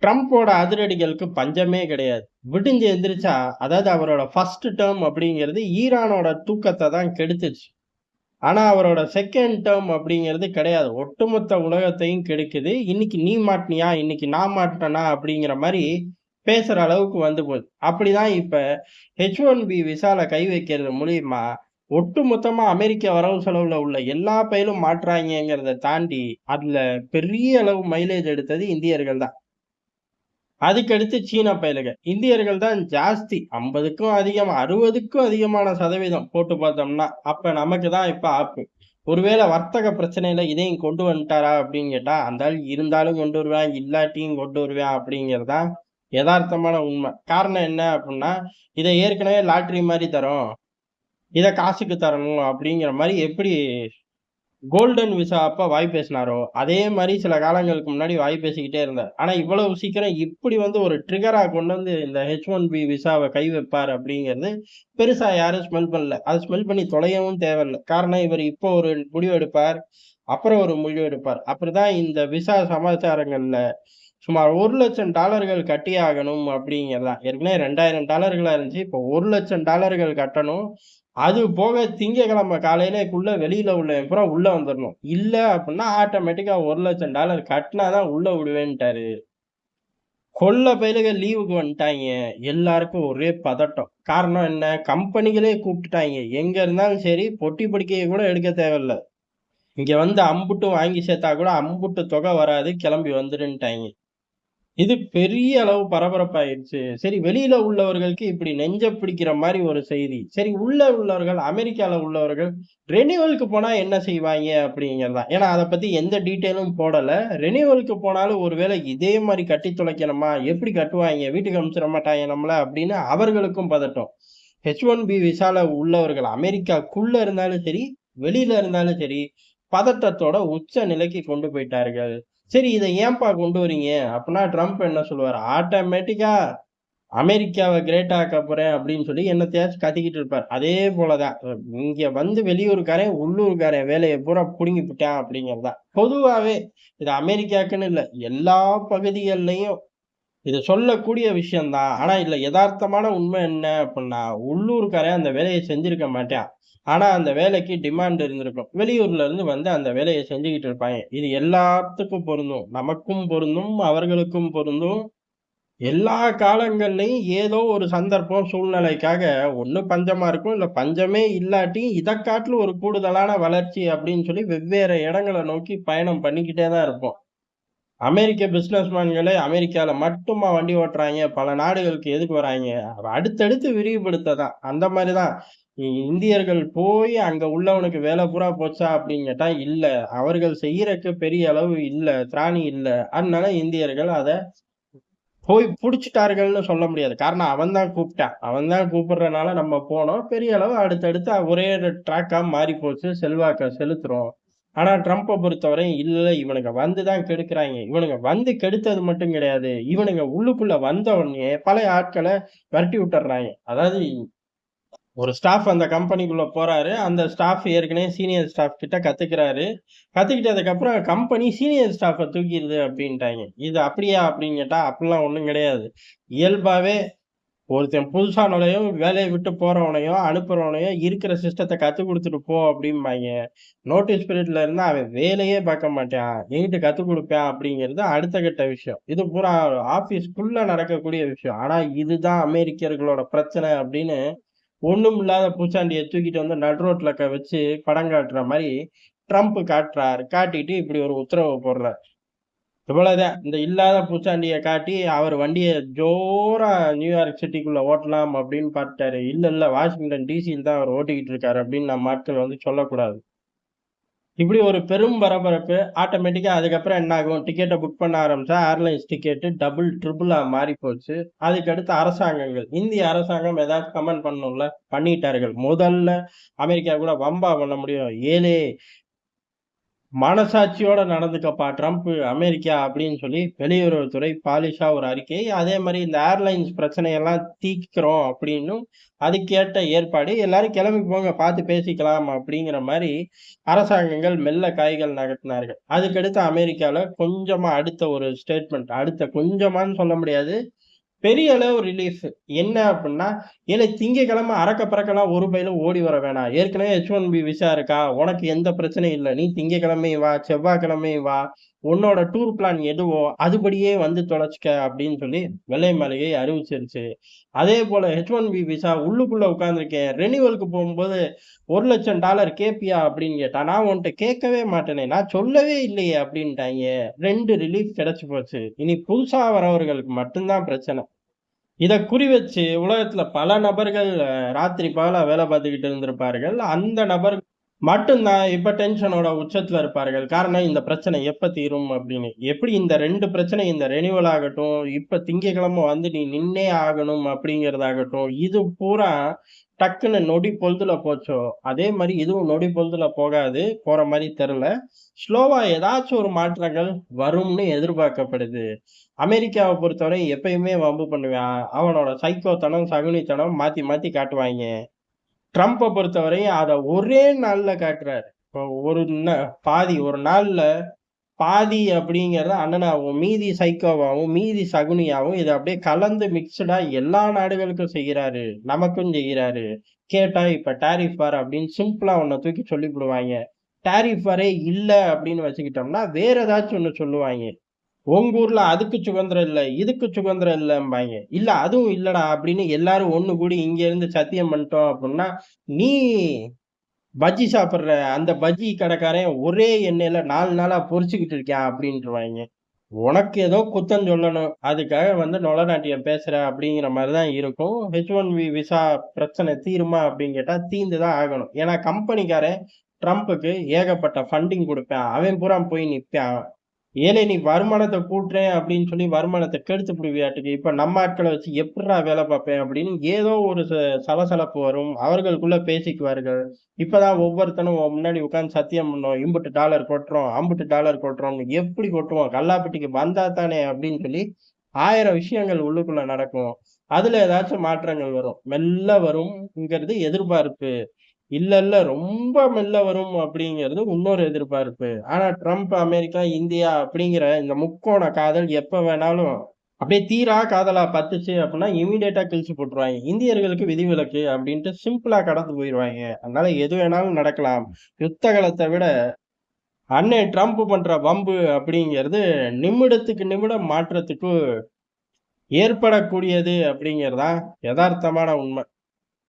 ட்ரம்போட அதிரடிகளுக்கு பஞ்சமே கிடையாது. விடிஞ்சு எந்திரிச்சா, அதாவது அவரோட ஃபர்ஸ்ட் டெர்ம் அப்படிங்கிறது ஈரானோட தூக்கத்த தான் கெடுத்துச்சு. ஆனா அவரோட செகண்ட் டெர்ம் அப்படிங்கிறது கிடையாது. ஒட்டுமொத்த உலகத்தையும் கெடுக்குது. இன்னைக்கு நீ மாட்னியா? இன்னைக்கு நான் மாட்னனா? அப்படிங்கிற மாரி பேசுற அளவுக்கு வந்து போச்சு. அப்படிதான் இப்ப H1B விசால கை வைக்கிறது மூலியமா, ஒட்டுமொத்தமா அமெரிக்க வரவு செலவுல உள்ள எல்லா பயலும் மாட்றாய்ங்கங்கிறத தாண்டி, அதுல பெரிய அளவு மைலேஜ் எடுத்தது இந்தியர்கள் தான். அதுக்கடுத்து சீன பயலுக. இந்தியர்கள் தான் ஜாஸ்தி. 50க்கும் அதிகமா 60க்கும் அதிகமான சதவீதம் போட்டு பார்த்தோம்னா. அப்ப நமக்கு தான் இப்ப ஆப்பு. ஒருவேள வர்த்தக பிரச்சனையில இதையும் கொண்டு வந்துட்டாரா அப்படின்னு கேட்டா, அந்த ஆள் இருந்தாலும் கொண்டு வருவேன், இல்லாட்டியும் கொண்டு வருவேன் அப்படிங்கிறது தான் எதார்த்தமான உண்ம. காரணம் என்ன அப்புட்ன்னா, இத ஏற்கனவே லாட்டரி மாரி தரோம். இத காசுக்கு தரணும் அப்படிங்கிற மாரி எப்படி கோல்டன் விசா அப்ப வாய் பேசினாரோ, அதே மாரி சில காலங்களுக்கு முன்னாடி வாய் பேசிக்கிட்டே இருந்தார். ஆனா இவ்வளவு சீக்கிரம் இப்படி வந்து ஒரு ட்ரிகரா கொண்டு வந்து இந்த H1B விசாவ கை வைப்பார் அப்படிங்கிறது பெருசா யாரும் ஸ்மெல் பண்ணல. அத ஸ்மெல் பண்ணி தொலையவும் தேவையில்ல. காரணம் இவரு இப்போ ஒரு முடிவு எடுப்பார். அப்புறம் ஒரு முடிவு எடுப்பார். அப்படிதான் இந்த விசா சமாச்சாரங்கள்ல சுமார் $1,00,000 கட்டியே ஆகணும் அப்படிங்கிறதான். ஏற்கனவே $2,000 இருந்துச்சு. இப்போ $1,00,000 கட்டணும். அது போக திங்கட்கிழமை காலையிலக்குள்ள வெளியில உள்ளவன் பூரா உள்ள வந்துரணும். இல்ல அப்டின்னா ஆட்டோமேட்டிக்கா $1,00,000 கட்னா தான் உள்ள விடுவேன்ட்டாரு. கொள்ள பயலுக லீவுக்கு வந்துட்டாய்ங்க. எல்லாருக்கும் ஒரே பதட்டம். காரணம் என்ன? கம்பெனிகளே கூப்பிட்டுட்டாய்ங்க. எங்க இருந்தாலும் சரி, பொட்டி படுக்கைய கூட எடுக்க தேவையில்ல. இங்க வந்து அம்புட்டும் வாங்கி சேர்த்தா கூட அம்புட்டு தொகை வராது. கிளம்பி வந்துருன்ட்டாய்ங்க. இது பெரிய அளவு பரபரப்பாயிருச்சு. சரி வெளியில உள்ளவர்களுக்கு இப்படி நெஞ்ச பிடிக்கிற மாரி ஒரு செய்தி. சரி உள்ள உள்ளவர்கள் அமெரிக்கால உள்ளவர்கள் ரெனிவலுக்கு போனா என்ன செய்வாய்ங்க அப்படிங்கிறது தான். ஏன்னா அத பத்தி எந்த டீட்டெயிலும் போடல. ரெனிவலுக்கு போனாலும் ஒருவேளை இதே மாரி கட்டி தொலைக்கணுமா? எப்படி கட்டுவாய்ங்க? வீட்டுக்கு அனுப்பிச்சிட மாட்டாய்ங்க நம்மள அப்படின்னு அவர்களுக்கும் பதட்டம். H1B விசால உள்ளவர்கள் அமெரிக்காக்குள்ள இருந்தாலும் சரி, வெளியில இருந்தாலும் சரி, பதட்டத்தோட உச்ச நிலைக்கு கொண்டு போய்ட்டார்கள். சரி இத ஏன்பா கொண்டு வரீங்க? அப்பன்னா ட்ரம்ப் என்ன சொல்லுவாரு? ஆட்டோமேட்டிக்கா அமெரிக்காவ கிரேட் ஆக்க போறேன் அப்படின்னு சொல்லி என்னத்தையாச்சும் கத்திக்கிட்டு இருப்பார். அதே போல தான். இங்க வந்து வெளியூர்க்காரன், உள்ளூர்க்காரன் வேலைய பூரா புடுங்கிப்புட்டான் அப்படிங்கிறது தான். பொதுவாவே இது அமெரிக்காக்குன்னு இல்ல. எல்லா பகுதிகள்லயும் இது சொல்லக்கூடிய விஷயம் தான். ஆனா இதுல எதார்த்தமான உண்மை என்ன அப்புட்ன்னா, உள்ளூர்க்காரன் அந்த வேலைய செஞ்சிருக்க மாட்டான். ஆனா அந்த வேலைக்கு டிமாண்ட் இருந்திருக்கும். வெளியூர்ல இருந்து வந்து அந்த வேலைய செஞ்சுகிட்டு இருப்பாய்ங்க. இது எல்லாத்துக்கும் பொருந்தும். நமக்கும் பொருந்தும், அவர்களுக்கும் பொருந்தும். எல்லா காலங்கள்லயும் ஏதோ ஒரு சந்தர்ப்பம், சூழ்நிலைக்காக ஒண்ணு பஞ்சமா இருக்கும், இல்ல பஞ்சமே இல்லாட்டி இத காட்டிலும் ஒரு கூடுதலான வளர்ச்சி அப்படின்னு சொல்லி வெவ்வேறு இடங்கள நோக்கி பயணம் பண்ணிக்கிட்டே தான் இருப்போம். அமெரிக்க பிசினஸ்மேன்களே அமெரிக்கால மட்டுமா வண்டி ஓட்டுறாய்ங்க? பல நாடுகளுக்கு எதுக்கு வராய்ங்க? அடுத்தடுத்து விரிவுபடுத்த தான். அந்த மாரி தான். இந்தியர்கள் போய் அங்க உள்ளவனுக்கு வேலை பூரா போச்சா அப்படின்னு கேட்டா, இல்ல. அவர்கள் செய்யறக்கு பெரிய அளவு இல்ல. திராணி இல்ல. அதனால இந்தியர்கள் அத போய் புடிச்சுட்டார்கள்ன்னு சொல்ல முடியாது. காரணம் அவன் தான் கூப்பிட்டான். அவன் தான் கூப்பிடுறனால நம்ம போனோம். பெரிய அளவு அடுத்தடுத்து ஒரே ட்ராக்கா மாறி போச்சு. செல்வாக்க செலுத்துறோம். ஆனா ட்ரம்ப பொறுத்தவரை இல்ல இவனுங்க வந்து தான் கெடுக்குறாய்ங்க. இவனுங்க வந்து கெடுத்தது மட்டும் கிடையாது. இவனுங்க உள்ளுக்குள்ள வந்த உடனே பழைய ஆட்கள விரட்டி விட்டுர்றாய்ங்க. அதாவது ஒரு ஸ்டாஃப் அந்த கம்பெனிக்குள்ள போறாரு. அந்த ஸ்டாஃப் ஏற்கனவே சீனியர் ஸ்டாஃப் கிட்ட கத்துக்கிறாரு. கத்துக்கிட்டதுக்கப்புறம் கம்பெனி சீனியர் ஸ்டாஃப்ப தூக்கிருது அப்டின்ட்டாய்ங்க. இது அப்படியா அப்படின்னு கேட்டா, அப்படிலாம் ஒண்ணும் கிடையாது. இயல்பாவே ஒருத்தன் புதுசா நுழையும் வேலைய விட்டு போறவனையும், அனுப்புறவனையும் இருக்கிற சிஸ்டத்த கத்துக் குடுத்துட்டு போ அப்டிம்பாய்ங்க. நோட்டீஸ் பீரியட்ல இருந்தா அவன் வேலையே பார்க்க மாட்டான். எங்கிட்டு கத்துக் குடுப்பான் அப்படிங்கிறது அடுத்த கட்ட விஷயம். இது பூரா ஆஃபீஸ்க்குள்ள நடக்கக்கூடிய விஷயம். ஆனா இதுதான் அமெரிக்கர்களோட பிரச்சனை அப்படின்னு ஒண்ணுமில்லாத பூச்சாண்டிய தூக்கிட்டு வந்து நடு ரோட்ல வச்சு படம் காட்டுற மாரி ட்ரம்ப் காட்டுறாரு. காட்டிட்டு இப்படி ஒரு உத்தரவு போடுறார். இவ்வளவுதான். இந்த இல்லாத பூச்சாண்டிய காட்டி அவர் வண்டிய ஜோரா நியூயார்க் சிட்டிக்குள்ள ஓட்டலாம் அப்படின்னு பார்த்துட்டாரு. இல்ல, இல்ல வாஷிங்டன் டிசில தான் அவர் ஓட்டிக்கிட்டு இருக்காரு அப்படின்னு நம்ம ஆட்கள் வந்து சொல்லக்கூடாது. இப்படி ஒரு பெரும் பரபரப்பு. ஆட்டோமேட்டிக்கா அதுக்கப்புறம் என்ன ஆகும்? டிக்கெட்ட புக் பண்ண ஆரம்பிச்சா ஏர்லைன்ஸ் டிக்கெட் டபுள், ட்ரிபிளா மாறி போச்சு. அதுக்கடுத்து அரசாங்கங்கள். இந்திய அரசாங்கம் ஏதாச்சும் கமெண்ட் பண்ணணும்ல? பண்ணிட்டார்கள். முதல்ல அமெரிக்கா கூட வம்பா பண்ண முடியும். "ஏலே மனசாட்சியோட நடந்துக்கப்பா ட்ரம்ப், அமெரிக்கா அப்படின்னு சொல்லி வெளியுறவுத்துறை பாலிஷா ஒரு அறிக்கை. அதே மாரி இந்த ஏர்லைன்ஸ் பிரச்சனையெல்லாம் தீர்க்கிறோம் அப்படின்னும், அதுக்கேற்ற ஏற்பாடு. எல்லாரும் கிளம்பி போங்க பார்த்து பேசிக்கலாம் அப்படிங்கிற மாரி அரசாங்கங்கள் மெல்ல காய்கள் நகர்த்தினார்கள். அதுக்கடுத்து அமெரிக்கால கொஞ்சமா அடுத்த ஒரு ஸ்டேட்மெண்ட் அடுத்த கொஞ்சமான்னு சொல்ல முடியாது. பெரிய அளவு ரிலீஃப். என்ன அப்டின்னா, "ஏலே திங்கட்கிழமை அறக்க பறக்கலாம் ஒரு பையிலும் ஓடி வர வேணாம். ஏற்கனவே H1B விசா இருக்கா? உனக்கு எந்த பிரச்சனையும் இல்ல. நீ திங்கட்கிழமையும் வா, செவ்வாய்க்கிழமையும் வா. உன்னோட டூர் பிளான் எதுவோ அதுபடியே வந்து தொலைச்சுக்க" அப்படின்னு சொல்லி வெள்ளை மாளிகை அறிவிச்சிருச்சு. அதேபோல H1B விசா உள்ளுக்குள்ள உட்கார்ந்திருக்கேன். ரெனிவலுக்கு போகும்போது $1,00,000 கேட்பியா? அப்படின்னு கேட்டா, நான் உன்ட்ட கேட்கவே மாட்டேனே. நான் சொல்லவே இல்லையே அப்படின்ட்டாய்ங்க. 2 ரிலீஃப் கிடைச்சு போச்சு. இனி புதுசா வரவர்களுக்கு மட்டும் தான் பிரச்சனை. இத குறி வச்சு உலகத்துல பல நபர்கள் ராத்திரி பகலா வேலை பார்த்துக்கிட்டு இருந்திருப்பார்கள். அந்த நபர் மட்டும் தான் இப்ப டென்ஷனோட உச்சத்துல இருப்பார்கள். காரணம் இந்த பிரச்சனை எப்ப தீரும் அப்படின்னு. எப்படி இந்த 2 பிரச்சனை இந்த ரெனிவல் ஆகட்டும், இப்ப திங்கட்கிழமை வந்து நீ நின்னே ஆகணும் அப்படிங்கிறதாகட்டும், இது பூரா டக்குன்னு நொடி பொழுதுல போச்சோ, அதே மாரி இதுவும் நொடி பொழுதுல போகாது. போற மாரி தெரியல. ஸ்லோவா ஏதாச்சும் ஒரு மாற்றங்கள் வரும்னு எதிர்பார்க்கப்படுது. அமெரிக்காவ பொறுத்தவரை எப்பயுமே வம்பு பண்ணுவான். அவனோட சைக்கோத்தனம், சகுனித்தனம் மாத்தி மாத்தி காட்டுவாய்ங்க. ட்ரம்ப பொறுத்தவரையும் அத ஒரே நாள்ல காட்டுறாரு. இப்போ ஒரு பாதி ஒரு நாள்ல பாதி அப்படிங்கிறத அண்ணனாவும், மீதி சைக்கோவாவும், மீதி சகுனியாவும் இத அப்படியே கலந்து மிக்ஸ்டா எல்லா நாடுகளுக்கும் செய்றாரு. நமக்கும் செய்றாரு. கேட்டா இப்ப டாரிஃப் வார் அப்படின்னு சிம்பிளா ஒண்ண தூக்கி சொல்லிப்புடுவாய்ங்க. டாரிஃப் வாரே இல்ல அப்படின்னு வச்சுக்கிட்டோம்னா, வேற ஏதாச்சும் ஒண்ணு சொல்லுவாய்ங்க. உங்க ஊர்ல அதுக்கு சுதந்திரம் இல்ல, இதுக்கு சுதந்திரம் இல்லம்பாய்ங்க. இல்ல அதுவும் இல்லடா அப்படின்னு எல்லாரும் ஒண்ணு கூடி இங்க இருந்து சத்தியம் பண்ணிட்டோம் அப்புட்ன்னா, நீ பஜ்ஜி சாப்பிடுற அந்த பஜ்ஜி கடைக்காரன் ஒரே எண்ணெயில 4 நாளா பொரிச்சுக்கிட்டு இருக்கான் அப்படின்ருவாய்ங்க. உனக்கு ஏதோ குத்தம் சொல்லணும். அதுக்காக வந்து நொலநாட்டியம் பேசுற அப்படிங்கிற மாரி தான் இருக்கும். H1B விசா பிரச்சனை தீருமா அப்படின்னு கேட்டா, தீர்ந்து தான் ஆகணும். ஏன்னா கம்பெனிக்காரன் ட்ரம்புக்கு ஏகப்பட்ட ஃபண்டிங் குடுப்பான். அவன் பூரா போய் நிப்பான். ஏலே நீ வருமானத்த கூட்டுறேன் அப்படின்னு சொல்லி வருமானத்த கெடுத்து புடுவியாட்டுக்கு. இப்ப நம்ம ஆட்கள வச்சு எப்புட்றா வேலை பார்ப்பேன் அப்படின்னு ஏதோ ஒரு சலசலப்பு வரும். அவர்களுக்குள்ள பேசிக்குவார்கள். இப்பதான் ஒவ்வொருத்தனும் உன் முன்னாடி உட்கார்ந்து சத்தியம் பண்ணோம். இம்புட்டு டாலர் கொட்டுறோம், அம்புட்டு டாலர் கொட்டுறோம்னு எப்படி கொட்டுவோம்? கல்லாப்பெட்டிக்கு வந்தா தானே அப்படின்னு சொல்லி 1000 விஷயங்கள் உள்ளுக்குள்ள நடக்கும். அதுல ஏதாச்சும் மாற்றங்கள் வரும். மெல்ல வரும்ங்கிறது எதிர்பார்ப்பு. இல்ல ரொம்ப மெல்ல வரும் அப்படிங்கிறது இன்னொரு எதிர்பார்ப்பு. ஆனா ட்ரம்ப், அமெரிக்கா, இந்தியா அப்படிங்கிற இந்த முக்கோண காதல் எப்ப வேணாலும் அப்படியே தீரா காதலா பத்துச்சு அப்படின்னா இம்மீடியட்டா கிழிச்சு போட்டுருவாய்ங்க. இந்தியர்களுக்கு விதிவிலக்கு அப்படின்ட்டு சிம்பிளா கடந்து போயிருவாய்ங்க. அதனால எது வேணாலும் நடக்கலாம். யுத்த காலத்த விட அண்ணன் ட்ரம்ப் பண்ற வம்பு அப்படிங்கிறது நிமிடத்துக்கு நிமிடம் மாற்றத்துக்கு ஏற்படக்கூடியது அப்படிங்கிறது தான் எதார்த்தமான உண்மை.